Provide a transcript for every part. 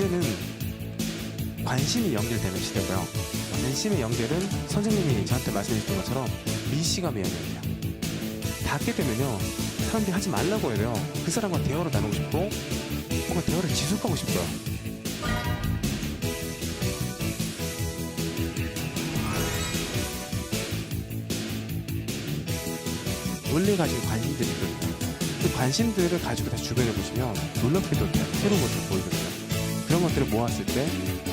이제는 관심이 연결되는 시대고요. 관심의 연결은 선생님이 저한테 말씀해 주신 것처럼 밀시간의 연결이에요. 닿게 되면요, 사람들이 하지 말라고 해요. 그 사람과 대화를 나누고 싶고 뭔가 대화를 지속하고 싶어요. 원래 가진 관심들이 있거든요. 그 관심들을 가지고 다시 주변에 보시면 놀랍게도 새로운 것들이 보이거든요. 그런 것들을 모았을 때,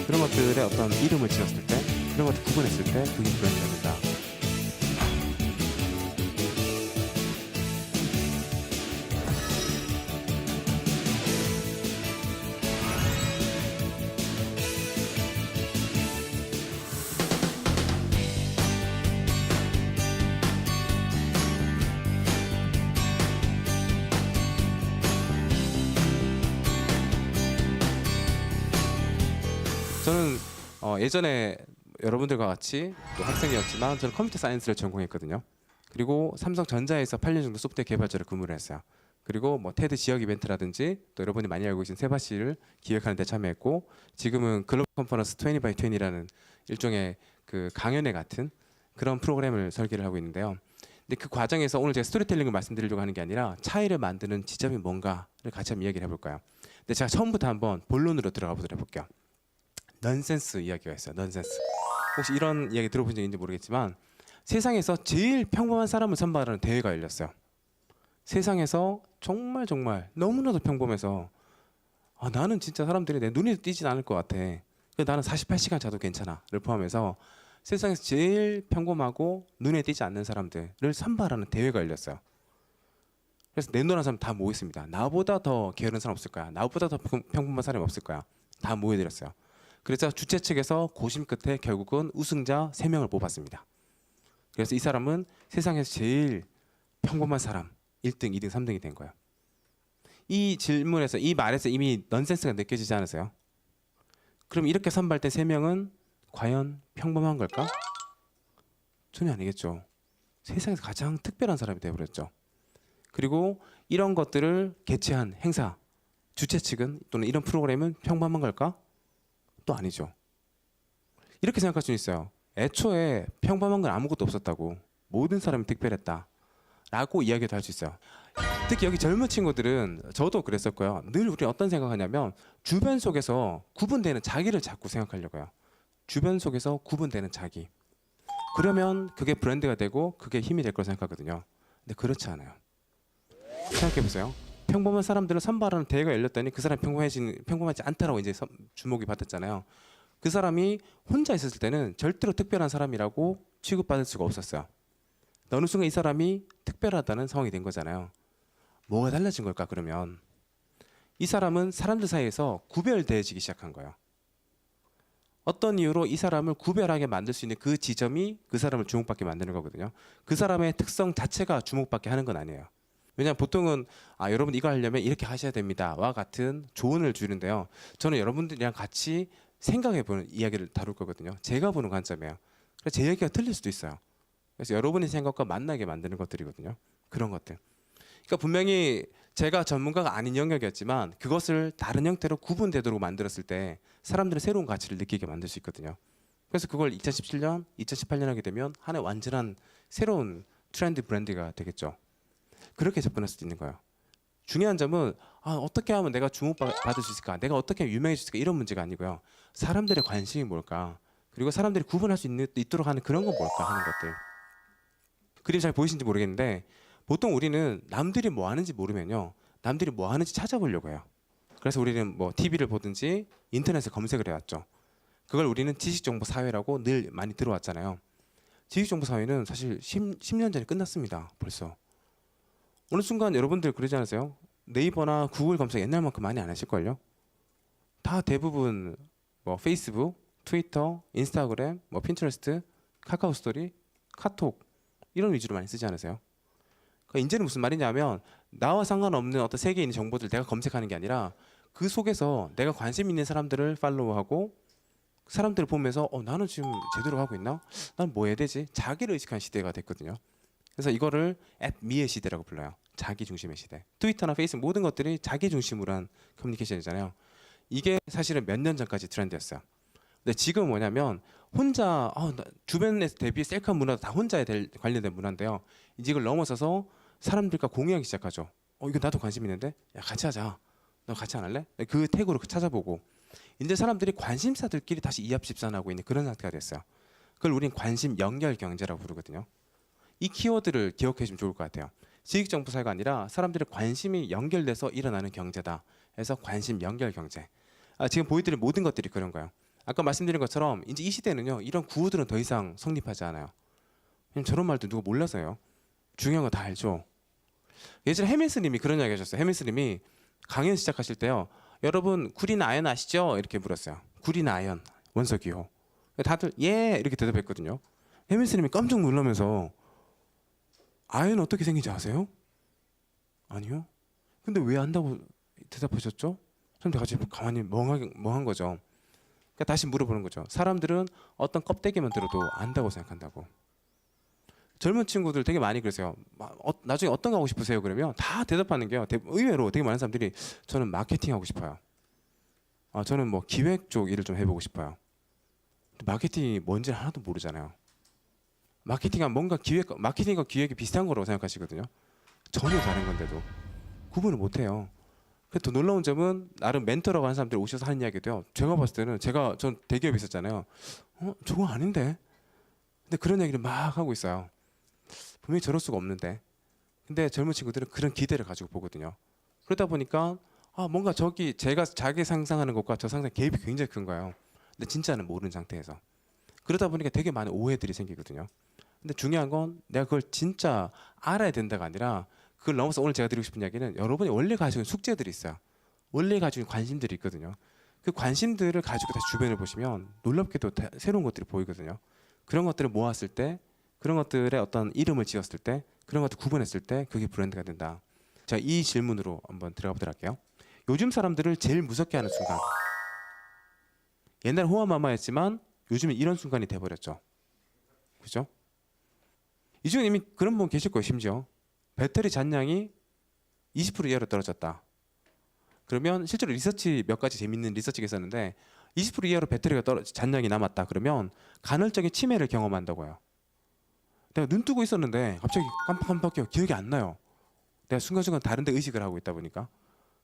그런 것들의 어떤 이름을 지었을 때, 그런 것들 구분했을 때 그게 브랜드가 된다. 저는 예전에 여러분들과 같이 또 학생이었지만 저는 컴퓨터 사이언스를 전공했거든요. 그리고 삼성전자에서 8년 정도 소프트웨어 개발자로 근무를 했어요. 그리고 뭐 테드 지역 이벤트라든지 또 여러분이 많이 알고 계신 세바시를 기획하는 데 참여했고, 지금은 글로벌 컨퍼런스 20 by 20라는 일종의 그 강연회 같은 그런 프로그램을 설계를 하고 있는데요. 근데 그 과정에서 오늘 제가 스토리텔링을 말씀드리려고 하는 게 아니라 차이를 만드는 지점이 뭔가를 같이 한번 이야기를 해볼까요? 근데 제가 처음부터 한번 본론으로 들어가 보도록 해볼게요. 넌센스 이야기가 있어요. 넌센스. 혹시 이런 이야기 들어본 적 있는지 모르겠지만 세상에서 제일 평범한 사람을 선발하는 대회가 열렸어요. 세상에서 정말 너무나도 평범해서 나는 진짜 사람들이 내 눈에 띄진 않을 것 같아. 나는 48시간 자도 괜찮아를 포함해서 세상에서 제일 평범하고 눈에 띄지 않는 사람들을 선발하는 대회가 열렸어요. 그래서 내노란 사람 다 모였습니다. 나보다 더 게으른 사람 없을 거야. 나보다 더 평범한 사람이 없을 거야. 다 모여드렸어요. 그래서 주최 측에서 고심 끝에 결국은 우승자 3명을 뽑았습니다. 그래서 이 사람은 세상에서 제일 평범한 사람 1등, 2등, 3등이 된 거예요. 이 질문에서, 이 말에서 이미 넌센스가 느껴지지 않으세요? 그럼 이렇게 선발된 3명은 과연 평범한 걸까? 전혀 아니겠죠. 세상에서 가장 특별한 사람이 되어버렸죠. 그리고 이런 것들을 개최한 행사, 주최 측은 또는 이런 프로그램은 평범한 걸까? 또 아니죠. 이렇게 생각할 수 있어요. 애초에 평범한 건 아무것도 없었다고, 모든 사람이 특별했다 라고 이야기도 할 수 있어요. 특히 여기 젊은 친구들은, 저도 그랬었고요, 늘 우리 어떤 생각하냐면 주변 속에서 구분되는 자기를 자꾸 생각하려고 해요. 주변 속에서 구분되는 자기, 그러면 그게 브랜드가 되고 그게 힘이 될 거라 생각하거든요. 근데 그렇지 않아요. 생각해보세요. 평범한 사람들을 선발하는 대회가 열렸더니 그 사람이 평범하지 않다라고 이제 주목이 받았잖아요. 그 사람이 혼자 있었을 때는 절대로 특별한 사람이라고 취급받을 수가 없었어요. 어느 순간 이 사람이 특별하다는 상황이 된 거잖아요. 뭐가 달라진 걸까 그러면? 이 사람은 사람들 사이에서 구별되어지기 시작한 거예요. 어떤 이유로 이 사람을 구별하게 만들 수 있는 그 지점이 그 사람을 주목받게 만드는 거거든요. 그 사람의 특성 자체가 주목받게 하는 건 아니에요. 왜냐하면 보통은 여러분 이거 하려면 이렇게 하셔야 됩니다 와 같은 조언을 주는데요, 저는 여러분들이랑 같이 생각해보는 이야기를 다룰 거거든요. 제가 보는 관점이에요. 그래서 제 얘기가 틀릴 수도 있어요. 그래서 여러분의 생각과 만나게 만드는 것들이거든요. 그런 것들. 그러니까 분명히 제가 전문가가 아닌 영역이었지만 그것을 다른 형태로 구분되도록 만들었을 때 사람들은 새로운 가치를 느끼게 만들 수 있거든요. 그래서 그걸 2017년, 2018년 하게 되면 하나의 완전한 새로운 트렌드 브랜드가 되겠죠. 그렇게 접근할 수도 있는 거예요. 중요한 점은 어떻게 하면 내가 주목받을 수 있을까, 내가 어떻게 하면 유명해질 수 있을까, 이런 문제가 아니고요. 사람들의 관심이 뭘까, 그리고 사람들이 구분할 수 있도록 하는 그런 건 뭘까 하는 것들. 그림 잘 보이시는지 모르겠는데 보통 우리는 남들이 뭐 하는지 모르면요, 남들이 뭐 하는지 찾아보려고 해요. 그래서 우리는 뭐 TV를 보든지 인터넷에 검색을 해왔죠. 그걸 우리는 지식정보사회라고 늘 많이 들어왔잖아요. 지식정보사회는 사실 10년 전에 끝났습니다. 벌써. 어느 순간 여러분들 그러지 않으세요? 네이버나 구글 검색 옛날만큼 많이 안 하실걸요? 다 대부분 뭐 페이스북, 트위터, 인스타그램, 뭐 핀터레스트, 카카오 스토리, 카톡 이런 위주로 많이 쓰지 않으세요? 그러니까 이제는 무슨 말이냐면 나와 상관없는 어떤 세계에 있는 정보들을 내가 검색하는 게 아니라 그 속에서 내가 관심 있는 사람들을 팔로우하고 사람들을 보면서 나는 지금 제대로 하고 있나? 난 뭐 해야 되지? 자기를 의식한 시대가 됐거든요. 그래서 이거를 @미의 시대라고 불러요. 자기 중심의 시대. 트위터나 페이스북 모든 것들이 자기 중심으로 한 커뮤니케이션이잖아요. 이게 사실은 몇 년 전까지 트렌드였어요. 근데 지금 뭐냐면 혼자 주변에서 대비 셀카 문화도 다 혼자에 관련된 문화인데요. 이제 이걸 넘어서서 사람들과 공유하기 시작하죠. 이거 나도 관심 있는데, 야 같이 하자. 너 같이 안 할래? 그 태그로 찾아보고 이제 사람들이 관심사들끼리 다시 이합집산하고 있는 그런 상태가 됐어요. 그걸 우린 관심 연결 경제라고 부르거든요. 이 키워드를 기억해 주면 좋을 것 같아요. 지식정보 사회가 아니라 사람들의 관심이 연결돼서 일어나는 경제다. 해서 관심 연결 경제. 지금 보여드린 모든 것들이 그런 거예요. 아까 말씀드린 것처럼 이제 이 시대는요, 이런 구호들은 더 이상 성립하지 않아요. 저런 말도 누가 몰라서요. 중요한 거 다 알죠. 예전에 해밀스님이 그런 이야기 하셨어요. 해밀스님이 강연 시작하실 때요, 여러분 구리나 아연 아시죠? 이렇게 물었어요. 구리나 아연 원소 기호. 다들 예 이렇게 대답했거든요. 해밀스님이 깜짝 놀라면서 아연 어떻게 생긴지 아세요? 아니요. 근데 왜 안다고 대답하셨죠? 사람들 같이 가만히 멍한 거죠. 그러니까 다시 물어보는 거죠. 사람들은 어떤 껍데기만 들어도 안다고 생각한다고. 젊은 친구들 되게 많이 그러세요. 나중에 어떤 거 하고 싶으세요? 그러면 다 대답하는 게요, 의외로 되게 많은 사람들이 저는 마케팅 하고 싶어요. 저는 뭐 기획 쪽 일을 좀 해보고 싶어요. 마케팅이 뭔지 하나도 모르잖아요. 마케팅은 뭔가 마케팅과 기획이 비슷한 거라고 생각하시거든요. 전혀 다른 건데도 구분을 못해요. 더 놀라운 점은 나름 멘토라고 하는 사람들이 오셔서 하는 이야기도요, 제가 봤을 때는 전 대기업에 있었잖아요. 저거 아닌데? 근데 그런 얘기를 막 하고 있어요. 분명히 저럴 수가 없는데. 근데 젊은 친구들은 그런 기대를 가지고 보거든요. 그러다 보니까 뭔가 제가 자기 상상하는 것과 저 상상 갭이 굉장히 큰 거예요. 근데 진짜는 모르는 상태에서. 그러다 보니까 되게 많은 오해들이 생기거든요. 근데 중요한 건 내가 그걸 진짜 알아야 된다가 아니라, 그걸 넘어서 오늘 제가 드리고 싶은 이야기는, 여러분이 원래 가지고 있는 숙제들이 있어요. 원래 가지고 있는 관심들이 있거든요. 그 관심들을 가지고 다시 주변을 보시면 놀랍게도 새로운 것들이 보이거든요. 그런 것들을 모았을 때, 그런 것들의 어떤 이름을 지었을 때, 그런 것들 구분했을 때 그게 브랜드가 된다. 자, 이 질문으로 한번 들어가 보도록 할게요. 요즘 사람들을 제일 무섭게 하는 순간. 옛날 호화마마였지만 요즘은 이런 순간이 돼버렸죠. 그죠? 이 중에 이미 그런 분 계실 거예요. 심지어 배터리 잔량이 20% 이하로 떨어졌다. 그러면 실제로 몇 가지 재밌는 리서치가 있었는데, 20% 이하로 배터리가 잔량이 남았다 그러면 간헐적인 치매를 경험한다고요. 내가 눈 뜨고 있었는데 갑자기 깜빡깜빡해요. 기억이 안 나요. 내가 순간순간 다른 데 의식을 하고 있다 보니까.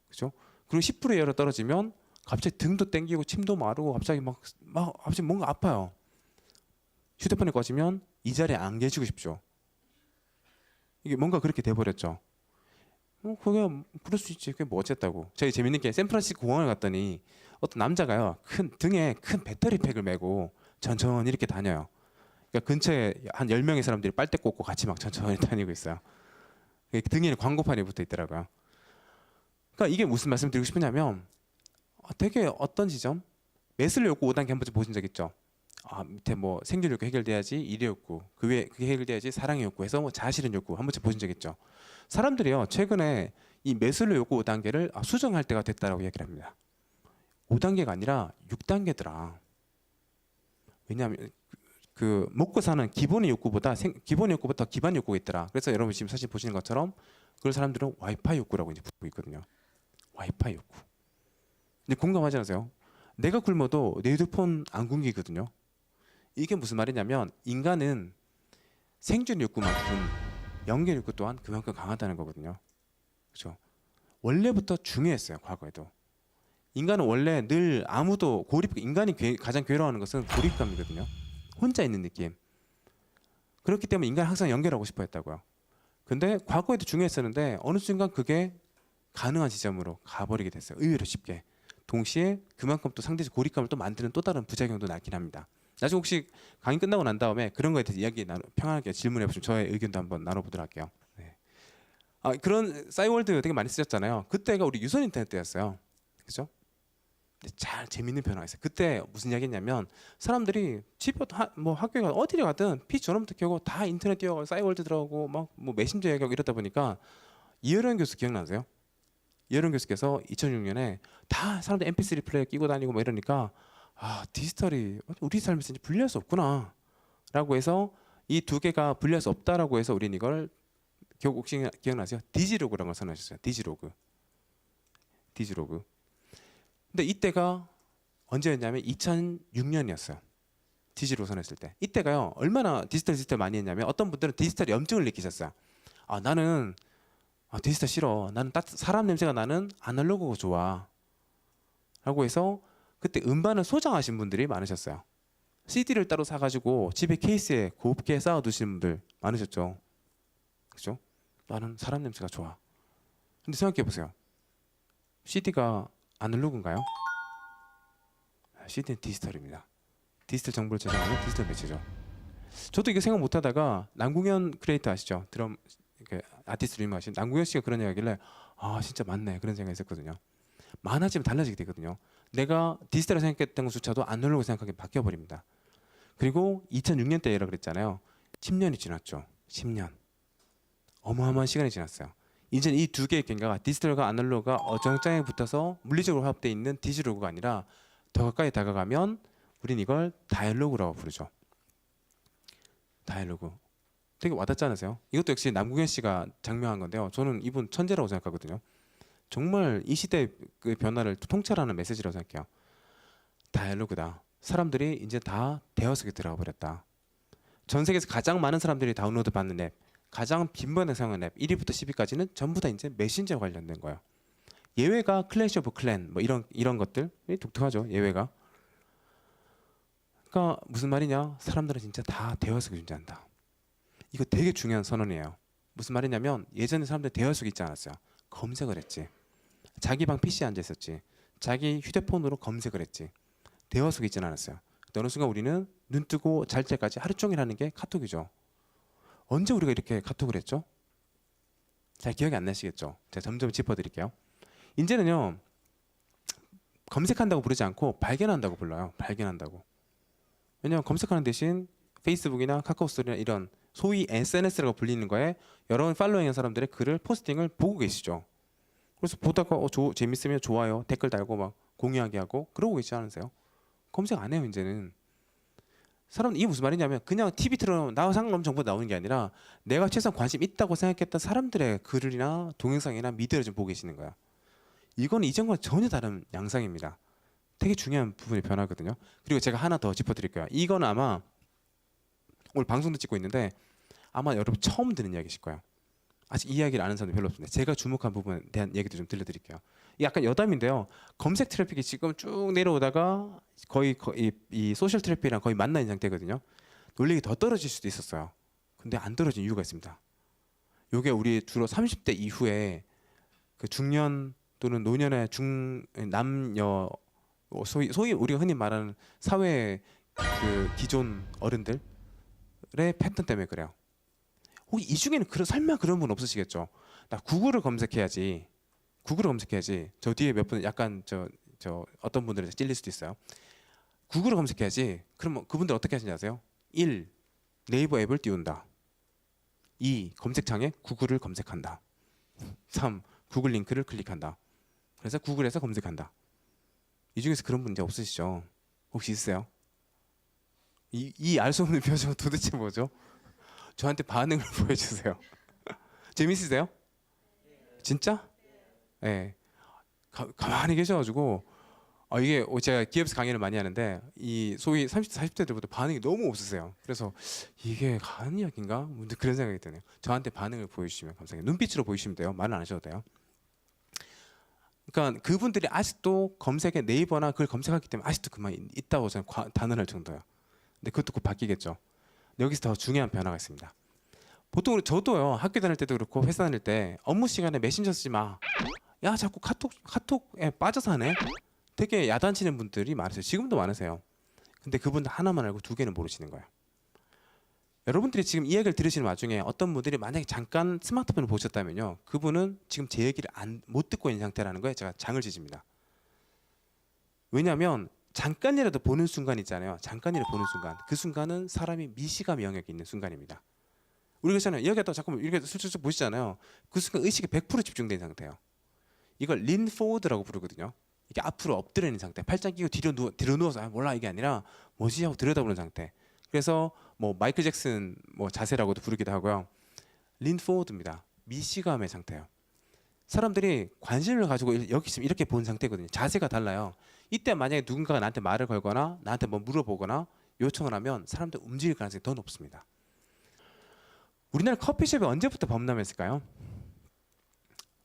그죠? 그리고 10% 이하로 떨어지면 갑자기 등도 땡기고 침도 마르고 갑자기 갑자기 뭔가 아파요. 휴대폰에 꺼지면 이 자리에 안 계시고 싶죠. 이게 뭔가 그렇게 돼버렸죠. 그게 그럴 수 있지. 그게 뭐 어쨌다고. 제가 재밌는 게 샌프란시스코 공항을 갔더니 어떤 남자가요, 등에 큰 배터리 팩을 메고 천천히 이렇게 다녀요. 그러니까 근처에 한 10명의 사람들이 빨대 꽂고 같이 막 천천히 다니고 있어요. 등에는 광고판이 붙어 있더라고요. 그러니까 이게 무슨 말씀 드리고 싶으냐면, 되게 어떤 지점, 매슬 욕구 5단계 한 번쯤 보신 적 있죠? 밑에 뭐 생존 욕구 해결돼야지 일의 욕구, 그게 해결돼야지 사랑의 욕구 해서 뭐 자아실현 욕구 한 번쯤 보신 적 있죠? 사람들이요, 최근에 이 매슬로 욕구 5단계를 수정할 때가 됐다라고 얘기를 합니다. 5단계가 아니라 6단계더라. 왜냐하면 그 먹고 사는 기본의 욕구보다 기반 욕구가 있더라. 그래서 여러분 지금 사실 보시는 것처럼 그걸 사람들은 와이파이 욕구라고 이제 부르고 있거든요. 와이파이 욕구. 근데 공감하지 않으세요? 내가 굶어도 내 휴대폰 안 굶기거든요. 이게 무슨 말이냐면, 인간은 생존 욕구만큼 연결 욕구 또한 그만큼 강하다는 거거든요. 그렇죠? 원래부터 중요했어요. 과거에도. 인간은 원래 늘 인간이 가장 괴로워하는 것은 고립감이거든요. 혼자 있는 느낌. 그렇기 때문에 인간은 항상 연결하고 싶어 했다고요. 근데 과거에도 중요했었는데 어느 순간 그게 가능한 지점으로 가버리게 됐어요. 의외로 쉽게. 동시에 그만큼 또 상대적 고립감을 또 만드는 또 다른 부작용도 나긴 합니다. 나중에 혹시 강의 끝나고 난 다음에 그런 거에 대해서 평안하게 질문해 보시면 저의 의견도 한번 나눠보도록 할게요. 네. 그런 싸이월드 되게 많이 쓰셨잖아요. 그때가 우리 유선 인터넷 때였어요. 그죠? 잘 재밌는 변화가 있어요. 그때 무슨 이야기했냐면, 사람들이 집에 뭐 학교에 가든 어디를 가든 PC 전화부터 켜고 다 인터넷 뛰어가고 싸이월드 들어가고 막 뭐 메신저 얘기하고 이러다 보니까, 이혜련 교수 기억나세요? 이혜련 교수께서 2006년에 다 사람들 MP3 플레이어 끼고 다니고 막 이러니까, 디지털이 우리 삶에서 이제 분리할 수 없구나 라고 해서, 이 두 개가 분리할 수 없다라고 해서 우리는 이걸 혹시 기억나세요? 디지로그라는 걸 선언하셨어요. 디지로그. 근데 이때가 언제였냐면 2006년이었어요. 디지털 우선했을 때. 이때가요. 얼마나 디지털 많이 했냐면 어떤 분들은 디지털 염증을 느끼셨어요. 아, 나는 디지털 싫어. 나는 사람 냄새가 나는 아날로그가 좋아. 라고 해서 그때 음반을 소장하신 분들이 많으셨어요. CD를 따로 사가지고 집에 케이스에 곱게 쌓아두시는 분들 많으셨죠. 그죠? 나는 사람 냄새가 좋아. 근데 생각해 보세요. CD가 아날로그인가요? CD는 디지털입니다. 디지털 정보를 저장하는 디지털 매체죠. 저도 이거 생각 못하다가 남궁현 크리에이터 아시죠? 드럼 아티스트로 유명하신 남궁현 씨가 그런 얘기하길래 아 진짜 맞네 그런 생각이 있었거든요. 많아지면 달라지게 되거든요. 내가 디지털을 생각했던 것조차도 아날로그 생각하게 바뀌어버립니다. 그리고 2006년 때라 그랬잖아요. 10년이 지났죠. 10년. 어마어마한 시간이 지났어요. 이제 이 두 개의 갱가가 디지털과 아날로그가 어정쩡하게 붙어서 물리적으로 화합되어 있는 디지로그가 아니라 더 가까이 다가가면 우린 이걸 다이얼로그라고 부르죠. 다이얼로그. 되게 와닿지 않으세요? 이것도 역시 남궁현 씨가 장명한 건데요. 저는 이분 천재라고 생각하거든요. 정말 이 시대의 그 변화를 통찰하는 메시지라고 생각해요. 다이얼로그다. 사람들이 이제 다 대화 속에 들어가 버렸다. 전 세계에서 가장 많은 사람들이 다운로드 받는 앱, 가장 빈번하게 사용하는 앱 1위부터 10위까지는 전부 다 이제 메신저 관련된 거예요. 예외가 클래시 오브 클랜 뭐 이런 것들이 독특하죠. 예외가. 그러니까 무슨 말이냐? 사람들은 진짜 다 대화 속에 존재한다. 이거 되게 중요한 선언이에요. 무슨 말이냐면 예전에 사람들 대화 속에 있지 않았어요. 검색을 했지. 자기 방 PC에 앉아 있었지. 자기 휴대폰으로 검색을 했지. 대화 속에 있지는 않았어요. 어느 순간 우리는 눈 뜨고 잘 때까지 하루 종일 하는 게 카톡이죠. 언제 우리가 이렇게 카톡을 했죠? 잘 기억이 안 나시겠죠? 제가 점점 짚어드릴게요. 이제는요. 검색한다고 부르지 않고 발견한다고 불러요. 발견한다고. 왜냐하면 검색하는 대신 페이스북이나 카카오스토리나 이런 소위 SNS라고 불리는 거에 여러 팔로잉한 사람들의 글을 포스팅을 보고 계시죠. 그래서 보다가 재밌으면 좋아요, 댓글 달고 막 공유하게 하고 그러고 계시지 않으세요? 검색 안 해요 이제는. 사람 이게 무슨 말이냐면 그냥 TV 틀어놓으면 나와 상관없는 정보 나오는 게 아니라 내가 최소한 관심 있다고 생각했던 사람들의 글이나 동영상이나 미디어를 좀 보고 계시는 거야. 이건 이전과 전혀 다른 양상입니다. 되게 중요한 부분이 변하거든요. 그리고 제가 하나 더 짚어드릴게요. 이건 아마 오늘 방송도 찍고 있는데 아마 여러분 처음 듣는 이야기실 거예요. 아직 이 이야기를 아는 사람이 별로 없습니다. 제가 주목한 부분에 대한 얘기도 좀 들려드릴게요. 이게 약간 여담인데요. 검색 트래픽이 지금 쭉 내려오다가 거의 이 소셜 트래픽이랑 거의 만나 있는 상태거든요. 논리가 더 떨어질 수도 있었어요. 근데 안 떨어진 이유가 있습니다. 이게 우리 주로 30대 이후에 그 중년 또는 노년의 남녀 소위 우리가 흔히 말하는 사회 그 기존 어른들의 패턴 때문에 그래요. 혹시 이 중에는 설마 그런 분 없으시겠죠? 나 구글을 검색해야지. 구글을 검색해야지. 저 뒤에 몇 분 약간 저 어떤 분들은 찔릴 수도 있어요. 구글을 검색해야지. 그럼 그분들 어떻게 하시는지 아세요? 1. 네이버 앱을 띄운다. 2. 검색창에 구글을 검색한다. 3. 구글 링크를 클릭한다. 그래서 구글에서 검색한다. 이 중에서 그런 분 이제 없으시죠? 혹시 있어요? 이 알 수 없는 표정은 도대체 뭐죠? 저한테 반응을 보여주세요. 재밌으세요? 진짜? 네. 가만히 계셔가지고 이게 제가 기업에서 강연을 많이 하는데 이 소위 30대 40대들보다 반응이 너무 없으세요. 그래서 이게 가는 이야기인가? 그런 생각이 드네요. 저한테 반응을 보여주시면 감사해요. 눈빛으로 보여주시면 돼요. 말은 안 하셔도 돼요. 그러니까 그분들이 아직도 검색에 네이버나 그걸 검색하기 때문에 아직도 그만 있다고 저는 단언할 정도예요. 근데 그것도 곧 바뀌겠죠. 여기서 더 중요한 변화가 있습니다. 보통 저도요 학교 다닐 때도 그렇고 회사 다닐 때 업무 시간에 메신저 쓰지 마. 야 자꾸 카톡에 빠져서 하네. 되게 야단치는 분들이 많으세요. 지금도 많으세요. 근데 그분들 하나만 알고 두 개는 모르시는 거예요. 여러분들이 지금 이 얘기를 들으시는 와중에 어떤 분들이 만약에 잠깐 스마트폰을 보셨다면요. 그분은 지금 제 얘기를 못 듣고 있는 상태라는 거에 제가 장을 지집니다. 왜냐하면 잠깐이라도 보는 순간 있잖아요. 잠깐이라도 보는 순간. 그 순간은 사람이 미시감 영역이 있는 순간입니다. 우리가 있잖아요. 이야기하다가 잠깐만 이렇게 슬쩍 보시잖아요. 그 순간 의식이 100% 집중된 상태예요. 이걸 린 포워드라고 부르거든요. 이게 앞으로 엎드려 있는 상태. 팔짱 끼고 뒤로 누워서 몰라 이게 아니라 뭐지 하고 들여다보는 상태. 그래서 뭐 마이클 잭슨 뭐 자세라고도 부르기도 하고요. 린 포워드입니다. 미시감의 상태예요. 사람들이 관심을 가지고 여기 지금 이렇게 본 상태거든요. 자세가 달라요. 이때 만약에 누군가가 나한테 말을 걸거나 나한테 뭐 물어보거나 요청을 하면 사람들 움직일 가능성이 더 높습니다. 우리나라 커피숍이 언제부터 범람했을까요?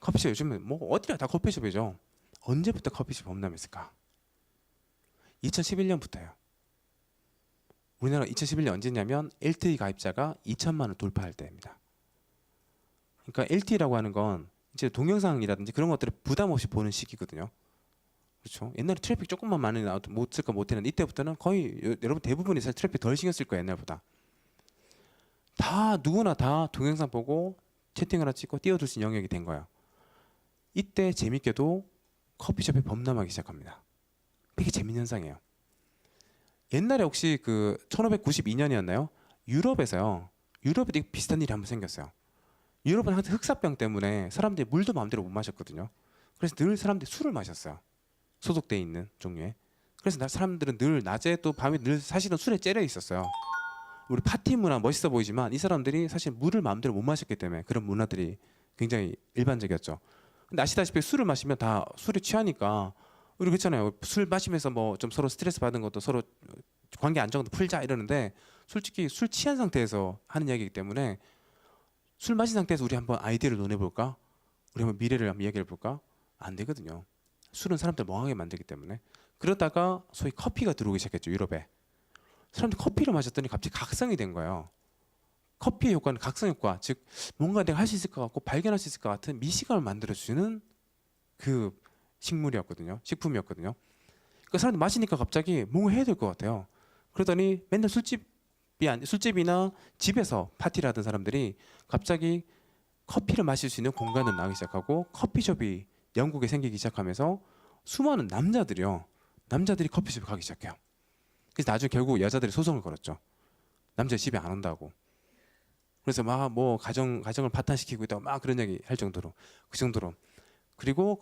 커피숍 요즘은 뭐 어디나 다 커피숍이죠. 언제부터 커피숍이 범람했을까? 2011년부터예요. 우리나라 2011년 언제냐면 LTE 가입자가 2천만 원 돌파할 때입니다. 그러니까 LTE라고 하는 건 이제 동영상이라든지 그런 것들을 부담 없이 보는 시기거든요. 그렇죠? 옛날에 트래픽 조금만 많이 나와도 못 쓸까 못했는데 이때부터는 거의 여러분 대부분이 사실 트래픽 덜 신경 쓸 거예요. 옛날보다. 다 누구나 다 동영상 보고 채팅 하나 찍고 띄워줄 수 있는 영역이 된 거예요. 이때 재밌게도 커피숍이 범람하기 시작합니다. 되게 재밌는 현상이에요. 옛날에 혹시 그 1592년이었나요? 유럽에서요. 유럽에 되게 비슷한 일이 한번 생겼어요. 유럽은 항상 흑사병 때문에 사람들이 물도 마음대로 못 마셨거든요. 그래서 늘 사람들이 술을 마셨어요. 소독돼 있는 종류의. 그래서 사람들은 늘 낮에 또 밤에 늘 사실은 술에 째려 있었어요. 우리 파티 문화 멋있어 보이지만 이 사람들이 사실 물을 마음대로 못 마셨기 때문에 그런 문화들이 굉장히 일반적이었죠. 근데 아시다시피 술을 마시면 다 술에 취하니까 우리 그렇잖아요. 술 마시면서 뭐 좀 서로 스트레스 받은 것도 서로 관계 안정도 풀자 이러는데 솔직히 술 취한 상태에서 하는 이야기이기 때문에 술 마신 상태에서 우리 한번 아이디어를 논해볼까? 우리 한번 미래를 한번 이야기해 볼까? 안 되거든요. 술은 사람들 멍하게 만들기 때문에. 그러다가 소위 커피가 들어오기 시작했죠. 유럽에. 사람들이 커피를 마셨더니 갑자기 각성이 된 거예요. 커피의 효과는 각성 효과, 즉 뭔가 내가 할 수 있을 것 같고 발견할 수 있을 것 같은 미시감을 만들어주는 그 식물이었거든요. 식품이었거든요. 그러니까 사람들이 마시니까 갑자기 뭔가 해야 될 것 같아요. 그러더니 맨날 술집이나 집에서 파티를 하던 사람들이 갑자기 커피를 마실 수 있는 공간을 나오기 시작하고 커피숍이 영국에 생기기 시작하면서 수많은 남자들이 커피숍에 가기 시작해요. 그래서 나중에 결국 여자들이 소송을 걸었죠. 남자 집에 안 온다고. 그래서 막 뭐 가정을 파탄시키고 있다고 막 그런 얘기 할 정도로 그 정도로. 그리고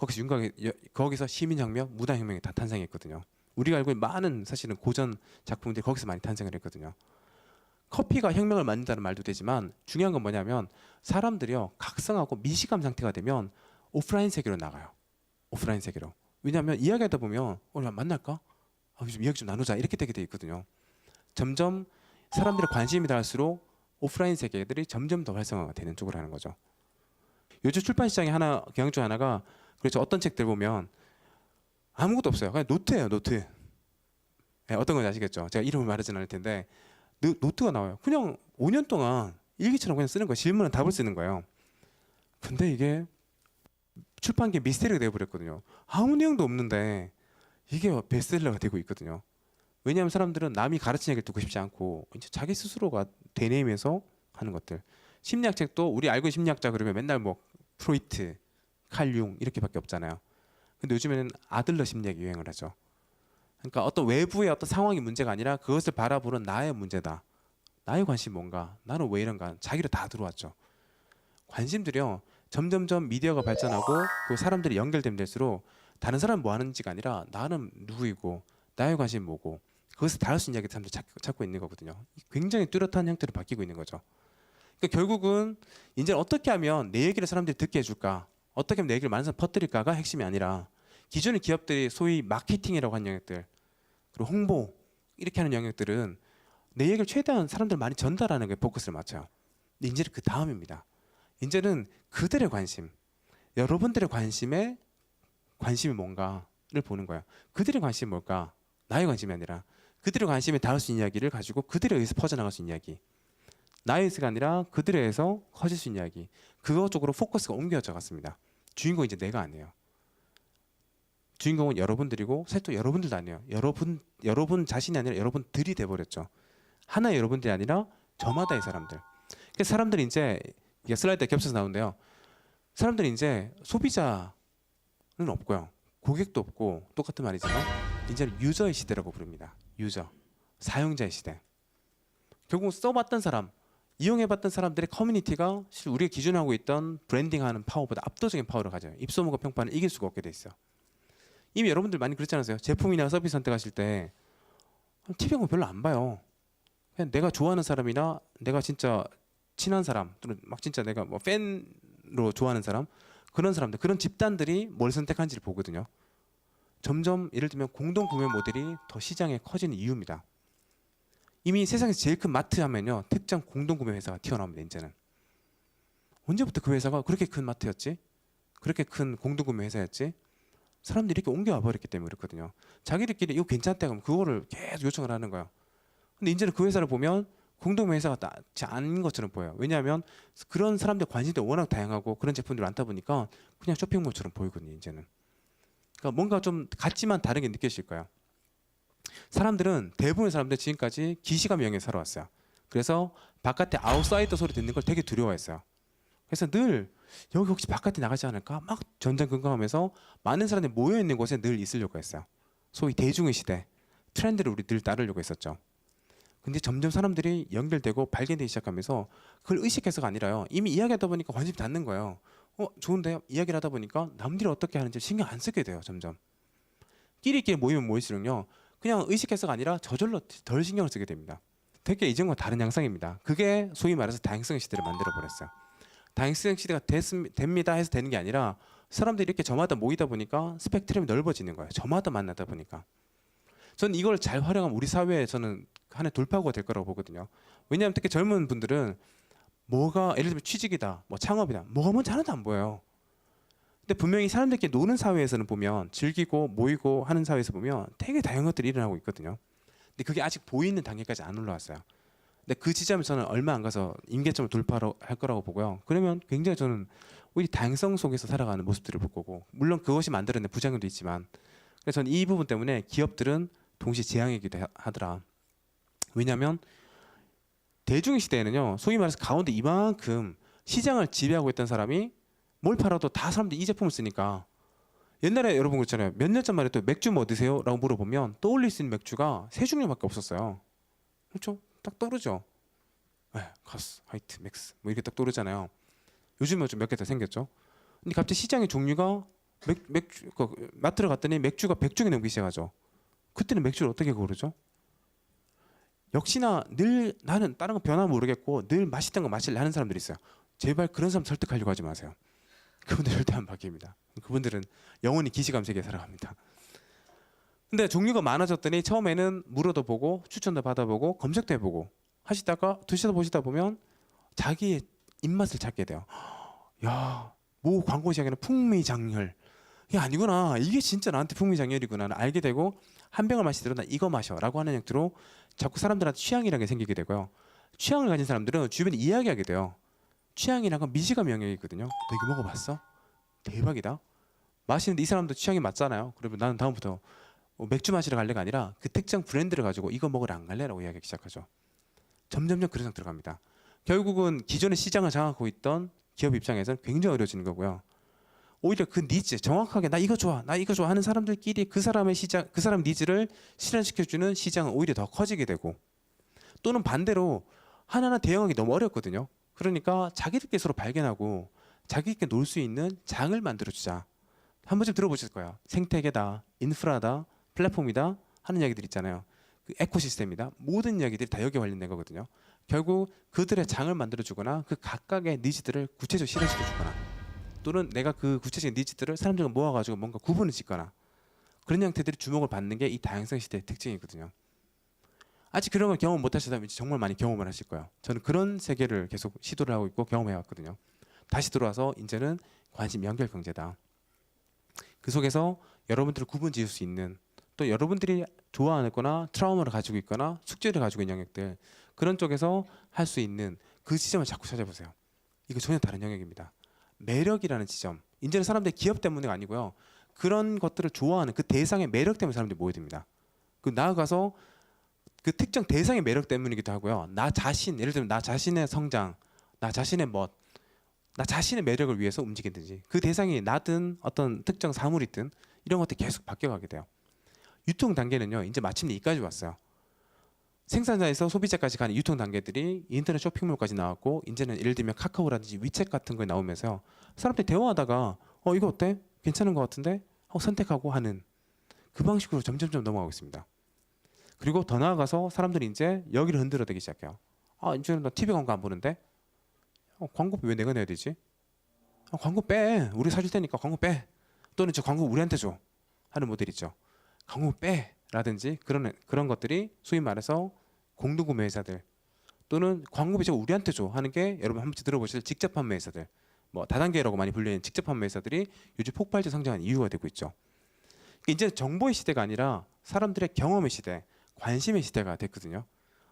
거기서 시민혁명, 무당혁명이 다 탄생했거든요. 우리가 알고 있는 많은 사실은 고전 작품들이 거기서 많이 탄생을 했거든요. 커피가 혁명을 만든다는 말도 되지만 중요한 건 뭐냐면 사람들이요 각성하고 미시감 상태가 되면 오프라인 세계로 나가요. 오프라인 세계로. 왜냐하면 이야기하다 보면 오늘 만날까? 요즘 이야기 좀 나누자 이렇게 되게 돼 있거든요. 점점 사람들의 관심이 닿을수록 오프라인 세계들이 점점 더 활성화가 되는 쪽으로 하는 거죠. 요즘 출판 시장에 경향 중 하나가 그렇죠. 어떤 책들 보면 아무것도 없어요. 그냥 노트예요. 노트. 네, 어떤 건지 아시겠죠? 제가 이름을 말하지는 않을 텐데 노트가 나와요. 그냥 5년 동안 일기처럼 그냥 쓰는 거예요. 질문은 답을 쓰는 거예요. 근데 이게 출판계 미스테리가 되어버렸거든요. 아무 내용도 없는데 이게 베스트셀러가 되고 있거든요. 왜냐하면 사람들은 남이 가르친 얘기를 듣고 싶지 않고 이제 자기 스스로가 되뇌이면서 하는 것들. 심리학 책도 우리 알고 있는 심리학자 그러면 맨날 뭐 프로이트, 칼융 이렇게밖에 없잖아요. 근데 요즘에는 아들러 심리학이 유행을 하죠. 그러니까 어떤 외부의 어떤 상황이 문제가 아니라 그것을 바라보는 나의 문제다. 나의 관심이 뭔가, 나는 왜 이런가, 자기로 다 들어왔죠. 관심들이요 점점점 미디어가 발전하고 그 사람들이 연결되면 될수록 다른 사람 뭐 하는지가 아니라 나는 누구이고 나의 관심이 뭐고 그것을 다룰 수 있는 이야기를 사람들이 찾고 있는 거거든요. 굉장히 뚜렷한 형태로 바뀌고 있는 거죠. 그러니까 결국은 이제 어떻게 하면 내 얘기를 사람들이 듣게 해줄까, 어떻게 하면 내 얘기를 많은 사람 퍼뜨릴까가 핵심이 아니라 기존의 기업들이 소위 마케팅이라고 하는 영역들 그리고 홍보 이렇게 하는 영역들은 내 얘기를 최대한 사람들 많이 전달하는 게 포커스를 맞춰요. 근데 이제는 그 다음입니다. 이제는 그들의 관심, 여러분들의 관심이 뭔가를 보는 거예요. 그들의 관심이 뭘까? 나의 관심이 아니라 그들의 관심에 닿을 수 있는 이야기를 가지고 그들에 의해서 퍼져나갈 수 있는 이야기. 나의 의사가 아니라 그들에 의해서 커질 수 있는 이야기. 그거 쪽으로 포커스가 옮겨져 갔습니다. 주인공이 이제 내가 아니에요. 주인공은 여러분들이고 사실 또 여러분들도 아니에요. 여러분 자신이 아니라 여러분들이 돼버렸죠. 하나의 여러분들이 아니라 저마다의 사람들. 그래서 사람들이 이제 이게 슬라이드에 겹쳐서 나오는데요. 사람들이 이제 소비자는 없고요. 고객도 없고 똑같은 말이지만 이제는 유저의 시대라고 부릅니다. 유저, 사용자의 시대. 결국 써봤던 사람, 이용해봤던 사람들의 커뮤니티가 실제 우리가 기준하고 있던 브랜딩하는 파워보다 압도적인 파워를 가져요. 입소문과 평판을 이길 수가 없게 돼 있어요. 이미 여러분들 많이 그렇지 않으세요? 제품이나 서비스 선택하실 때 TV 광고 별로 안 봐요. 그냥 내가 좋아하는 사람이나 내가 진짜 친한 사람 또는 막 진짜 내가 뭐 팬으로 좋아하는 사람 그런 사람들, 그런 집단들이 뭘 선택한지를 보거든요. 점점 예를 들면 공동 구매 모델이 더 시장에 커지는 이유입니다. 이미 세상에서 제일 큰 마트 하면요, 특정 공동 구매 회사가 튀어나옵니다. 이제는 언제부터 그 회사가 그렇게 큰 마트였지? 그렇게 큰 공동 구매 회사였지? 사람들이 이렇게 옮겨와 버렸기 때문에 그렇거든요. 자기들끼리 이거 괜찮다 그러면 그거를 계속 요청을 하는 거예요. 근데 이제는 그 회사를 보면 공동 회사가 아닌 것처럼 보여요. 왜냐하면 그런 사람들 관심도 워낙 다양하고 그런 제품들이 많다 보니까 그냥 쇼핑몰처럼 보이거든요. 이제는. 그러니까 뭔가 좀 같지만 다르게 느껴질 거예요. 사람들은 대부분의 사람들 지금까지 기시감 영역에 살아왔어요. 그래서 바깥에 아웃사이더 소리 듣는 걸 되게 두려워했어요. 그래서 늘 여기 혹시 바깥에 나가지 않을까 막 전전긍긍하면서 많은 사람들이 모여 있는 곳에 늘 있으려고 했어요. 소위 대중의 시대, 트렌드를 우리 늘 따르려고 했었죠. 근데 점점 사람들이 연결되고 발견되기 시작하면서 그걸 의식해서가 아니라요. 이미 이야기하다 보니까 관심이 닿는 거예요. 좋은데요? 이야기를 하다 보니까 남들이 어떻게 하는지 신경 안 쓰게 돼요. 점점. 끼리끼리 모이면 모일수록요. 그냥 의식해서가 아니라 저절로 덜 신경을 쓰게 됩니다. 되게 이전과 다른 양상입니다. 그게 소위 말해서 다양성 시대를 만들어 버렸어요. 다양성 시대가 됩니다 해서 되는 게 아니라 사람들이 이렇게 저마다 모이다 보니까 스펙트럼이 넓어지는 거예요. 저마다 만나다 보니까. 저는 이걸 잘 활용하면 우리 사회에 저는 하나의 돌파구가 될 거라고 보거든요. 왜냐하면 특히 젊은 분들은 뭐가 예를 들면 취직이다, 뭐 창업이다, 뭐가 뭔지 하나도 안 보여요. 근데 분명히 사람들끼리 노는 사회에서는 보면 즐기고 모이고 하는 사회에서 보면 되게 다양한 것들이 일어나고 있거든요. 근데 그게 아직 보이는 단계까지 안 올라왔어요. 근데 그 지점에 저는 얼마 안 가서 임계점을 돌파할 거라고 보고요. 그러면 굉장히 저는 오히려 다양성 속에서 살아가는 모습들을 볼 거고, 물론 그것이 만들어낸 부작용도 있지만, 그래서 저는 이 부분 때문에 기업들은 동시에 재앙이기도 하더라. 왜냐하면 대중의 시대에는요, 소위 말해서 가운데 이만큼 시장을 지배하고 있던 사람이 뭘 팔아도 다 사람들이 이 제품을 쓰니까, 옛날에 여러분 그렇잖아요. 몇 년 전만 해도 맥주 뭐 드세요? 라고 물어보면 떠올릴 수 있는 맥주가 세 종류밖에 없었어요. 그렇죠? 딱 떠오르죠. 가스, 화이트, 맥스 뭐 이렇게 딱 떠오르잖아요. 요즘은 좀 몇 개 더 생겼죠. 근데 갑자기 시장의 종류가 맥주 마트를 갔더니 맥주가 100종이 넘기 시작하죠. 그때는 맥주를 어떻게 고르죠? 역시나 늘 나는 다른 거 변화 모르겠고 늘 맛있던 거 마실래 하는 사람들이 있어요. 제발 그런 사람 설득하려고 하지 마세요. 그분들 절대 안 바뀝니다. 그분들은 영원히 기시감 세계에 살아갑니다. 근데 종류가 많아졌더니 처음에는 물어도 보고 추천도 받아보고 검색도 해보고 하시다가 드셔 보시다 보면 자기의 입맛을 찾게 돼요. 야, 뭐 광고 시장에는 풍미장렬. 이게 아니구나. 이게 진짜 나한테 풍미장렬이구나. 알게 되고 한 병을 마시더라도 나 이거 마셔라고 하는 형태로 자꾸 사람들한테 취향이라는 게 생기게 되고요. 취향을 가진 사람들은 주변에 이야기하게 돼요. 취향이란 건 미시감 영역이거든요. 너 이거 먹어봤어? 대박이다. 마시는데 이 사람도 취향이 맞잖아요. 그러면 나는 다음부터 맥주 마시러 갈래가 아니라 그 특정 브랜드를 가지고 이거 먹으러 안 갈래라고 이야기하기 시작하죠. 점점점 그런 상태로 갑니다. 결국은 기존의 시장을 장악하고 있던 기업 입장에서는 굉장히 어려워지는 거고요. 오히려 그 니즈, 정확하게 나 이거 좋아, 나 이거 좋아 하는 사람들끼리 그 사람의 시장, 그 사람 니즈를 실현시켜주는 시장은 오히려 더 커지게 되고, 또는 반대로 하나하나 대응하기 너무 어렵거든요. 그러니까 자기들끼리 서로 발견하고 자기들끼리 놀 수 있는 장을 만들어주자. 한 번쯤 들어보실 거야. 생태계다, 인프라다, 플랫폼이다 하는 이야기들 있잖아요. 그 에코시스템이다. 모든 이야기들이 다 여기에 관련된 거거든요. 결국 그들의 장을 만들어주거나 그 각각의 니즈들을 구체적으로 실현시켜주거나, 또는 내가 그 구체적인 니즈들을 사람들과 모아가지고 뭔가 구분을 짓거나, 그런 형태들이 주목을 받는 게 이 다양성 시대의 특징이거든요. 아직 그런 걸 경험 못 하시다면 정말 많이 경험을 하실 거예요. 저는 그런 세계를 계속 시도를 하고 있고 경험해 왔거든요. 다시 들어와서 이제는 관심 연결 경제다. 그 속에서 여러분들을 구분 지을 수 있는, 또 여러분들이 좋아하거나 트라우마를 가지고 있거나 숙제를 가지고 있는 영역들, 그런 쪽에서 할 수 있는 그 지점을 자꾸 찾아보세요. 이거 전혀 다른 영역입니다. 매력이라는 지점. 이제는 사람들이 기업 때문에 아니고요. 그런 것들을 좋아하는 그 대상의 매력 때문에 사람들이 모여듭니다. 그 나아가서 그 특정 대상의 매력 때문이기도 하고요. 나 자신, 예를 들면 나 자신의 성장, 나 자신의 나 자신의 매력을 위해서 움직이든지, 그 대상이 나든 어떤 특정 사물이든 이런 것들이 계속 바뀌어가게 돼요. 유통 단계는요, 이제 마침내 이까지 왔어요. 생산자에서 소비자까지 가는 유통 단계들이 인터넷 쇼핑몰까지 나왔고, 이제는 예를 들면 카카오라든지 위챗 같은 거에 나오면서 사람들이 대화하다가 이거 어때? 괜찮은 것 같은데? 하고 선택하고 하는 그 방식으로 점점점 넘어가고 있습니다. 그리고 더 나아가서 사람들이 이제 여기를 흔들어대기 시작해요. 이제는 나 TV 광고 안 보는데? 광고비 왜 내가 내야 되지? 광고 빼. 우리 사줄 테니까 광고 빼. 또는 저 광고 우리한테 줘. 하는 모델 있죠. 광고 빼. 라든지 그런 것들이 소위 말해서 공동구매 회사들 또는 광고비 저 우리한테 줘 하는 게 여러분 한 번쯤 들어보실 직접 판매 회사들 뭐 다단계라고 많이 불리는 직접 판매 회사들이 요즘 폭발적 성장한 이유가 되고 있죠. 이제 정보의 시대가 아니라 사람들의 경험의 시대, 관심의 시대가 됐거든요.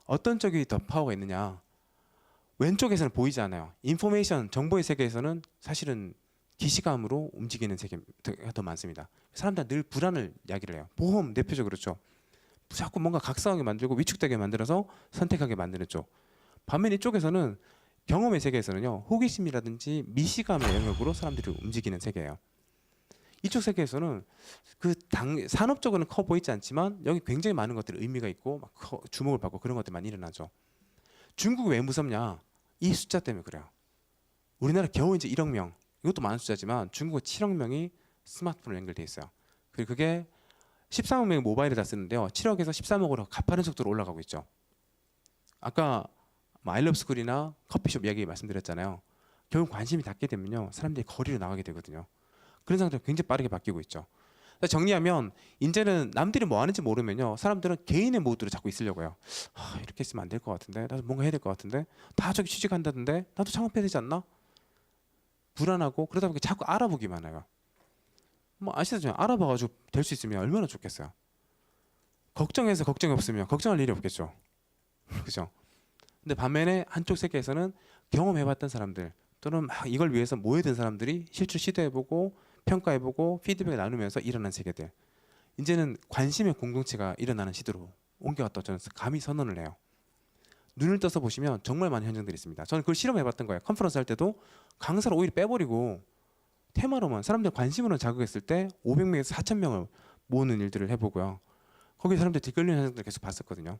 어떤 쪽이 더 파워가 있느냐? 왼쪽에서는 보이지 않아요. 인포메이션, 정보의 세계에서는 사실은 기시감으로 움직이는 세계가 더 많습니다. 사람들은 늘 불안을 이야기를 해요. 보험 대표적으로 그렇죠. 자꾸 뭔가 각성하게 만들고 위축되게 만들어서 선택하게 만드는 쪽. 반면 이쪽에서는 경험의 세계에서는요. 호기심이라든지 미시감의 영역으로 사람들이 움직이는 세계예요. 이쪽 세계에서는 산업적으로는 커 보이지 않지만 여기 굉장히 많은 것들이 의미가 있고 막 주목을 받고 그런 것들이 많이 일어나죠. 중국이 왜 무섭냐? 이 숫자 때문에 그래요. 우리나라 겨우 이제 1억 명. 이것도 많은 숫자지만 중국은 7억 명이 스마트폰으로 연결돼 있어요. 그리고 그게 13억 명이 모바일을 다 쓰는데요. 7억에서 13억으로 가파른 속도로 올라가고 있죠. 아까 아이러브스쿨이나 커피숍 이야기 말씀드렸잖아요. 결국 관심이 닿게 되면요. 사람들이 거리로 나가게 되거든요. 그런 상태가 굉장히 빠르게 바뀌고 있죠. 정리하면 이제는 남들이 뭐 하는지 모르면요. 사람들은 개인의 모드로 자꾸 있으려고 해요. 이렇게 했으면 안 될 것 같은데 나도 뭔가 해야 될 것 같은데 다 저기 취직한다던데 나도 창업해야 되지 않나? 불안하고 그러다 보니까 자꾸 알아보기만 해요. 뭐 아시잖아요. 알아봐가지고 될 수 있으면 얼마나 좋겠어요. 걱정해서 걱정이 없으면 걱정할 일이 없겠죠. 그죠? 근데 반면에 한쪽 세계에서는 경험해봤던 사람들 또는 막 이걸 위해서 모여든 사람들이 실제 시도해보고 평가해보고 피드백을 나누면서 일어난 세계들. 이제는 관심의 공동체가 일어나는 시대로 옮겨갔다고 저는 감히 선언을 해요. 눈을 떠서 보시면 정말 많은 현장들이 있습니다. 저는 그걸 실험해봤던 거예요. 컨퍼런스 할 때도 강사를 오히려 빼버리고 테마로만 사람들 관심으로 자극했을 때 500명에서 4,000명을 모으는 일들을 해보고요. 거기 사람들 뒷걸리는 현장들 계속 봤었거든요.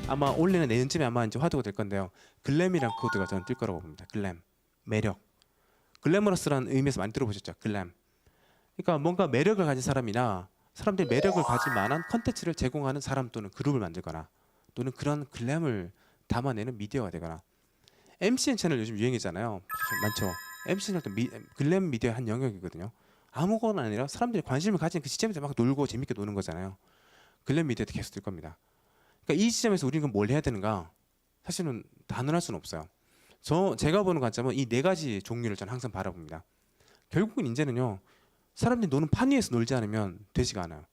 아마 올해는 내년쯤에 아마 이제 화두가 될 건데요. 글램이란 코드가 저는 뜰 거라고 봅니다. 글램, 매력. 글래머러스라는 의미에서 많이 들어보셨죠? 글램. 그러니까 뭔가 매력을 가진 사람이나 사람들이 매력을 가질 만한 컨텐츠를 제공하는 사람 또는 그룹을 만들거나 또는 그런 글램을 담아내는 미디어가 되거나 MCN 채널 요즘 유행이잖아요. 많죠. MCN 채널도 글램 미디어의 한 영역이거든요. 아무거나 아니라 사람들이 관심을 가진 그 시점에서 막 놀고 재밌게 노는 거잖아요. 글램 미디어도 계속 될 겁니다. 그러니까 이 시점에서 우리는 뭘 해야 되는가? 사실은 단언할 수는 없어요. 제가 보는 관점은 이 네 가지 종류를 저는 항상 바라봅니다. 결국은 이제는요. 사람들이 노는 판 위에서 놀지 않으면 되지가 않아요.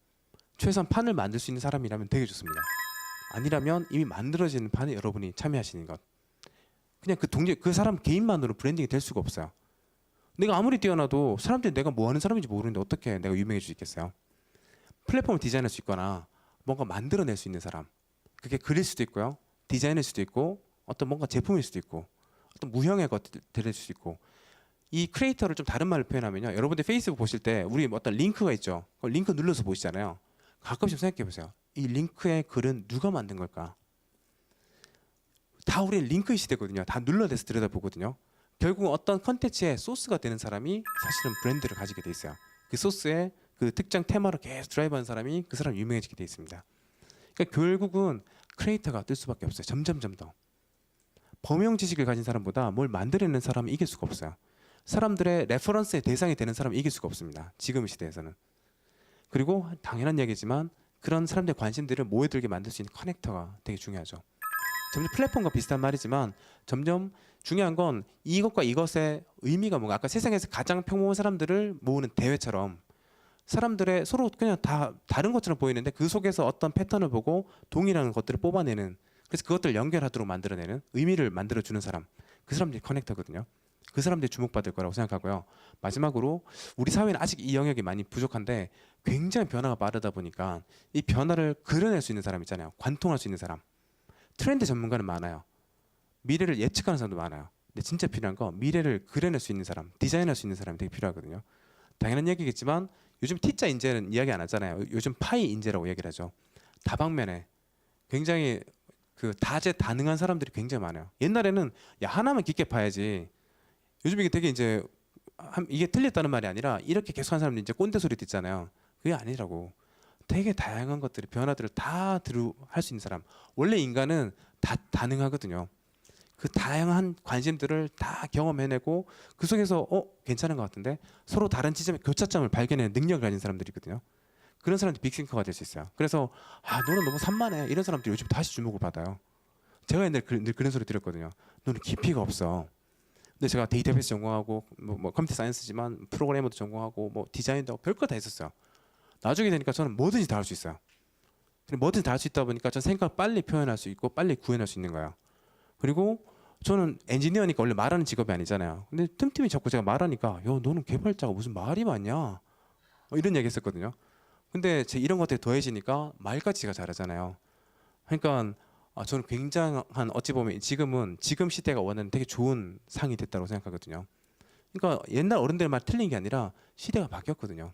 최소한 판을 만들 수 있는 사람이라면 되게 좋습니다. 아니라면 이미 만들어지는 판에 여러분이 참여하시는 것. 그냥 그 사람 개인만으로 브랜딩이 될 수가 없어요. 내가 아무리 뛰어나도 사람들이 내가 뭐 하는 사람인지 모르는데 어떻게 내가 유명해질 수 있겠어요? 플랫폼을 디자인할 수 있거나 뭔가 만들어낼 수 있는 사람. 그게 그릴 수도 있고요. 디자인일 수도 있고 어떤 뭔가 제품일 수도 있고 어떤 무형의 것들이 될 수도 있고 이 크리에이터를 좀 다른 말로 표현하면요. 여러분들 페이스북 보실 때 우리 어떤 링크가 있죠. 그걸 링크 눌러서 보시잖아요. 가끔씩 생각해 보세요. 이 링크의 글은 누가 만든 걸까? 다 우리 링크의 시대거든요. 다 눌러대서 들여다보거든요. 결국 어떤 컨텐츠의 소스가 되는 사람이 사실은 브랜드를 가지게 돼 있어요. 그 소스의 그 특정 테마로 계속 드라이브하는 사람이 그 사람이 유명해지게 돼 있습니다. 그러니까 결국은 크리에이터가 뜰 수밖에 없어요. 점점 더. 범용 지식을 가진 사람보다 뭘 만들어내는 사람이 이길 수가 없어요. 사람들의 레퍼런스의 대상이 되는 사람은 이길 수가 없습니다. 지금 시대에서는. 그리고 당연한 얘기지만 그런 사람들의 관심들을 모여들게 만들 수 있는 커넥터가 되게 중요하죠. 점점 플랫폼과 비슷한 말이지만 점점 중요한 건 이것과 이것의 의미가 뭔가 아까 세상에서 가장 평범한 사람들을 모으는 대회처럼 사람들의 서로 그냥 다 다른 것처럼 보이는데 그 속에서 어떤 패턴을 보고 동일한 것들을 뽑아내는 그래서 그것들을 연결하도록 만들어내는 의미를 만들어주는 사람 그 사람들이 커넥터거든요. 그 사람들이 주목받을 거라고 생각하고요. 마지막으로 우리 사회는 아직 이 영역이 많이 부족한데 굉장히 변화가 빠르다 보니까 이 변화를 그려낼 수 있는 사람 있잖아요. 관통할 수 있는 사람. 트렌드 전문가는 많아요. 미래를 예측하는 사람도 많아요. 근데 진짜 필요한 건 미래를 그려낼 수 있는 사람, 디자인할 수 있는 사람이 되게 필요하거든요. 당연한 얘기겠지만 요즘 T자 인재는 이야기 안 하잖아요. 요즘 파이 인재라고 얘기를 하죠. 다방면에 굉장히 그 다재다능한 사람들이 굉장히 많아요. 옛날에는 야 하나만 깊게 봐야지. 요즘 이게 되게 이제 이게 틀렸다는 말이 아니라 이렇게 계속하는 사람들이 이제 꼰대 소리 듣잖아요. 그게 아니라고. 되게 다양한 것들이 변화들을 다 할 수 있는 사람. 원래 인간은 다 가능하거든요. 그 다양한 관심들을 다 경험해내고 그 속에서 괜찮은 것 같은데 서로 다른 지점의 교차점을 발견하는 능력을 가진 사람들이거든요. 그런 사람들이 빅싱커가 될 수 있어요. 그래서 너는 너무 산만해 이런 사람들이 요즘 다시 주목을 받아요. 제가 옛날에 늘 그런 소리 들었거든요. 너는 깊이가 없어. 근데 제가 데이터베이스 전공하고 뭐 컴퓨터 사이언스지만 프로그래머도 전공하고 뭐 디자인도 하고 별거 다 했었어요. 나중에 되니까 저는 뭐든지 다 할 수 있어요. 뭐든지 다 할 수 있다 보니까 전 생각을 빨리 표현할 수 있고 빨리 구현할 수 있는 거예요. 그리고 저는 엔지니어니까 원래 말하는 직업이 아니잖아요. 근데 틈틈이 자꾸 제가 말하니까 야 너는 개발자가 무슨 말이 많냐 이런 얘기 했었거든요. 근데 제 이런 것들이 더해지니까 말까지 제가 잘하잖아요. 그러니까 저는 굉장한 어찌 보면 지금 시대가 원하는 되게 좋은 상이 됐다고 생각하거든요. 그러니까 옛날 어른들 말 틀린 게 아니라 시대가 바뀌었거든요.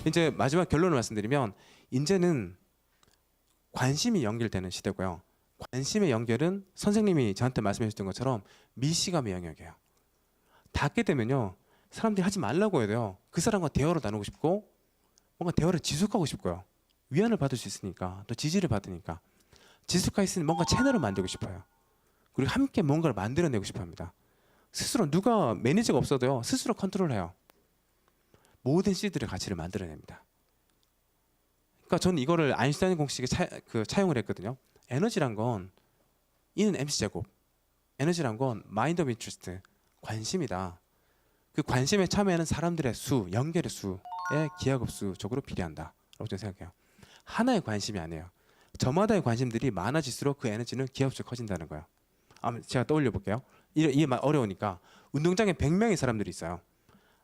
이제 마지막 결론을 말씀드리면 이제는 관심이 연결되는 시대고요. 관심의 연결은 선생님이 저한테 말씀해 주셨던 것처럼 미시감의 영역이에요. 닿게 되면요. 사람들이 하지 말라고 해야 돼요. 그 사람과 대화를 나누고 싶고 뭔가 대화를 지속하고 싶고요. 위안을 받을 수 있으니까 또 지지를 받으니까 지속할 수 있는 뭔가 채널을 만들고 싶어요. 그리고 함께 뭔가를 만들어내고 싶어 합니다. 스스로 누가 매니저가 없어도요. 스스로 컨트롤해요. 모든 씨들의 가치를 만들어냅니다. 그러니까 저는 이거를 아인슈타인 공식에 차용을 했거든요. 에너지란 건 E는 mc 제곱. 에너지란 건 마인드 오브 인트레스트, 관심이다. 그 관심에 참여하는 사람들의 수, 연결의 수에 기하급수적으로 비례한다. 라고 저는 생각해요. 하나의 관심이 아니에요. 저마다의 관심들이 많아질수록 그 에너지는 기하급수가 커진다는 거예요. 제가 떠올려 볼게요. 이게 어려우니까 운동장에 100명의 사람들이 있어요.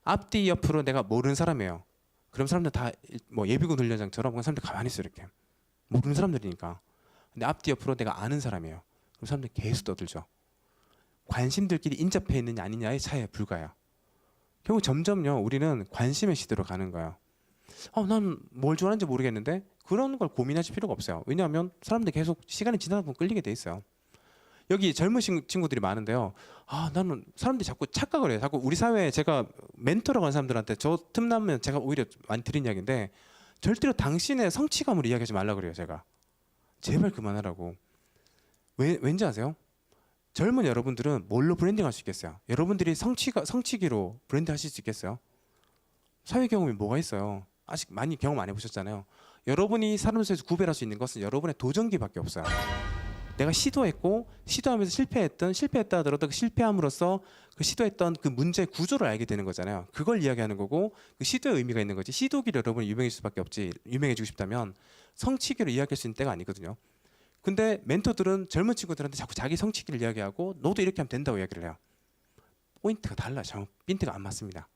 앞뒤 옆으로 내가 모르는 사람이에요. 그럼 사람들 다 뭐 예비군 훈련장처럼 그런 사람들 가만히 있어 이렇게 모르는 사람들이니까. 근데 앞뒤 옆으로 내가 아는 사람이에요. 그럼 사람들 계속 떠들죠. 관심들끼리 인접해 있느냐 아니냐의 차이에 불과해요. 결국 점점요 우리는 관심의 시대로 가는 거예요. 난 뭘 좋아하는지 모르겠는데 그런 걸 고민하실 필요가 없어요. 왜냐하면 사람들이 계속 시간이 지나다 보면 끌리게 돼 있어요. 여기 젊은 친구들이 많은데요. 나는 사람들이 자꾸 착각을 해요. 자꾸 우리 사회에 제가 멘토라고 하는 사람들한테 저 틈나면 제가 오히려 많이 드린 이야기인데 절대로 당신의 성취감을 이야기하지 말라고 그래요. 제가. 제발 그만하라고. 왠지 아세요? 젊은 여러분들은 뭘로 브랜딩할 수 있겠어요? 여러분들이 성취기로 브랜드 하실 수 있겠어요? 사회 경험이 뭐가 있어요? 아직 많이 경험 안 해보셨잖아요. 여러분이 사람 속에서 구별할 수 있는 것은 여러분의 도전기밖에 없어요. 내가 시도했고 시도하면서 실패했다 하더라도 그 실패함으로써 그 시도했던 그 문제의 구조를 알게 되는 거잖아요. 그걸 이야기하는 거고 그 시도의 의미가 있는 거지. 시도기로 여러분이 유명해질 수밖에 없지. 유명해지고 싶다면 성취기로 이야기할 수 있는 때가 아니거든요. 근데 멘토들은 젊은 친구들한테 자꾸 자기 성취기를 이야기하고 너도 이렇게 하면 된다고 이야기를 해요. 포인트가 달라요. 핀트가 안 맞습니다.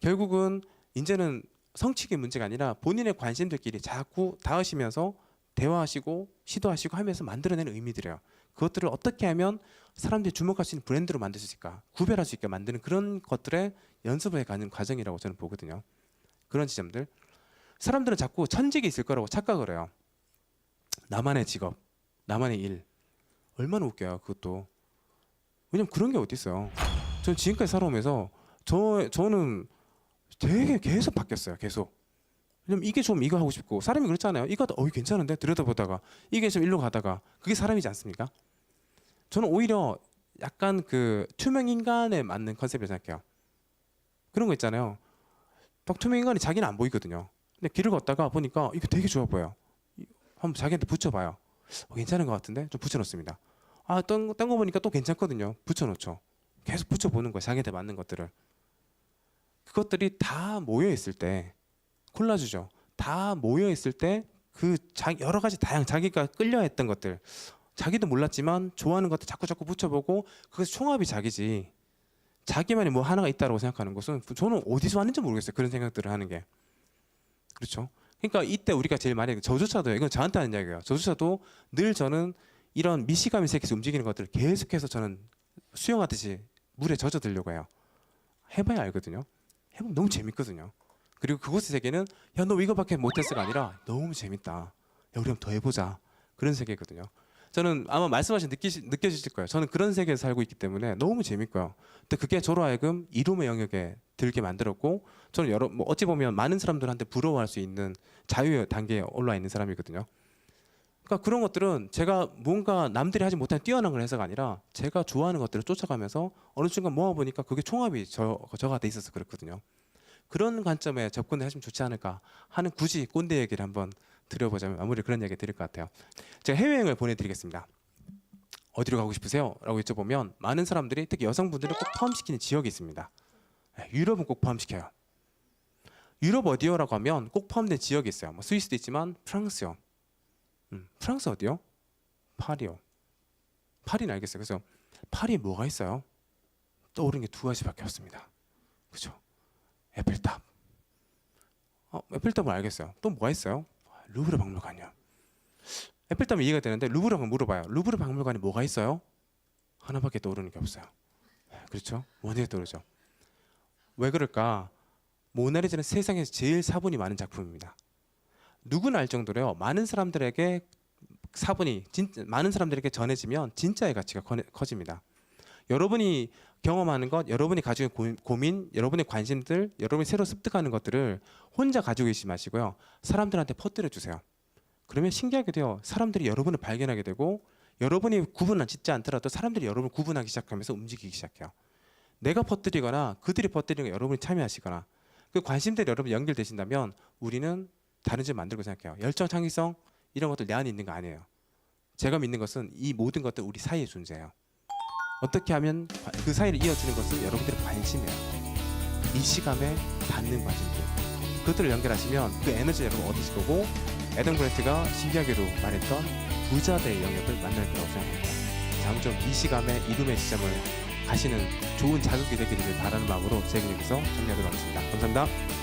결국은 이제는 성취기 문제가 아니라 본인의 관심들끼리 자꾸 닿으시면서 대화하시고 시도하시고 하면서 만들어내는 의미들이에요. 그것들을 어떻게 하면 사람들이 주목할 수 있는 브랜드로 만들 수 있을까, 구별할 수 있게 만드는 그런 것들의 연습을 해가는 과정이라고 저는 보거든요. 그런 지점들. 사람들은 자꾸 천직이 있을 거라고 착각을 해요. 나만의 직업, 나만의 일. 얼마나 웃겨요 그것도. 왜냐면 그런 게 어디 있어요. 저는 지금까지 살아오면서 저는 되게 계속 바뀌었어요. 계속. 왜냐면 이게 좀 이거 하고 싶고 사람이 그렇잖아요. 이거 괜찮은데 들여다보다가 이게 좀 일로 가다가 그게 사람이지 않습니까? 저는 오히려 약간 그 투명 인간에 맞는 컨셉이라고 생각해요. 그런 거 있잖아요. 딱 투명 인간이 자기는 안 보이거든요. 근데 길을 걷다가 보니까 이거 되게 좋아 보여요. 한번 자기한테 붙여봐요. 괜찮은 것 같은데 좀 붙여놓습니다. 딴 거 보니까 또 괜찮거든요. 붙여놓죠. 계속 붙여보는 거예요. 자기한테 맞는 것들을. 그것들이 다 모여있을 때 콜라주죠. 다 모여있을 때 그 여러 가지 다양한 자기가 끌려했던 것들 자기도 몰랐지만 좋아하는 것들 자꾸 붙여보고 그것이 총합이 자기지 자기만이 뭐 하나가 있다고 생각하는 것은 저는 어디서 왔는지 모르겠어요. 그런 생각들을 하는 게. 그렇죠. 그러니까 이때 우리가 제일 많이 저조차도 이건 저한테 하는 이야기예요. 저조차도 늘 저는 이런 미시가미 세계에서 움직이는 것들을 계속해서 저는 수영하듯이 물에 젖어들려고 해요. 해봐야 알거든요. 해보면 너무 재밌거든요. 그리고 그곳의 세계는 야 너 이거밖에 못했어가 아니라 너무 재밌다. 야 우리 한번 더 해보자. 그런 세계거든요. 저는 아마 말씀하신 느껴지실 거예요. 저는 그런 세계에서 살고 있기 때문에 너무 재밌고요. 근데 그게 저로 하여금 이룸의 영역에 들게 만들었고 저는 뭐 어찌 보면 많은 사람들한테 부러워할 수 있는 자유의 단계에 올라 있는 사람이거든요. 그러니까 그런 것들은 제가 뭔가 남들이 하지 못한 뛰어난 걸 해서가 아니라 제가 좋아하는 것들을 쫓아가면서 어느 순간 모아보니까 그게 총합이 저가 돼 있어서 그렇거든요. 그런 관점에 접근을 하시면 좋지 않을까 하는 굳이 꼰대 얘기를 한번 드려보자면 아무리 그런 얘기 드릴 것 같아요. 제가 해외여행을 보내드리겠습니다. 어디로 가고 싶으세요? 라고 여쭤보면 많은 사람들이 특히 여성분들을 꼭 포함시키는 지역이 있습니다. 유럽은 꼭 포함시켜요. 유럽 어디요? 라고 하면 꼭 포함된 지역이 있어요. 뭐 스위스도 있지만 프랑스요. 프랑스 어디요? 파리요. 파리는 알겠어요. 그래서 파리에 뭐가 있어요? 떠오르는 게 두 가지밖에 없습니다. 그죠? 에펠탑. 에펠탑은 알겠어요. 또 뭐가 있어요? 루브르 박물관이요. 에펠탑은 이해가 되는데 루브르 한번 물어봐요. 루브르 박물관에 뭐가 있어요? 하나밖에 떠오르는 게 없어요. 그렇죠? 원하게 떠오르죠. 왜 그럴까? 모나리자는 세상에서 제일 사본이 많은 작품입니다. 누구나 알 정도로요. 많은 사람들에게 사본이 많은 사람들에게 전해지면 진짜의 가치가 커집니다. 여러분이 경험하는 것, 여러분이 가지고 있는 고민, 여러분의 관심들, 여러분이 새로 습득하는 것들을 혼자 가지고 계시지 마시고요. 사람들한테 퍼뜨려 주세요. 그러면 신기하게도요. 사람들이 여러분을 발견하게 되고 여러분이 구분을 짓지 않더라도 사람들이 여러분을 구분하기 시작하면서 움직이기 시작해요. 내가 퍼뜨리거나 그들이 퍼뜨리는 거 여러분이 참여하시거나 그 관심들이 여러분 연결되신다면 우리는 다른 집 만들고 생각해요. 열정, 창의성 이런 것들 내 안에 있는 거 아니에요. 제가 믿는 것은 이 모든 것들 우리 사이에 존재해요. 어떻게 하면 그 사이를 이어주는 것은 여러분들의 관심이에요. 이 시감에 닿는 관심들. 그것들을 연결하시면 그 에너지를 여러분 얻으실 거고 애덤 그랜트가 신기하게도 말했던 부자대의 영역을 만날 거라고 생각합니다. 아무쪼록 이 시감에 이룸의 지점을 가시는 좋은 자극이 되기를 바라는 마음으로 제 얘기에서 정리하도록 하겠습니다. 감사합니다.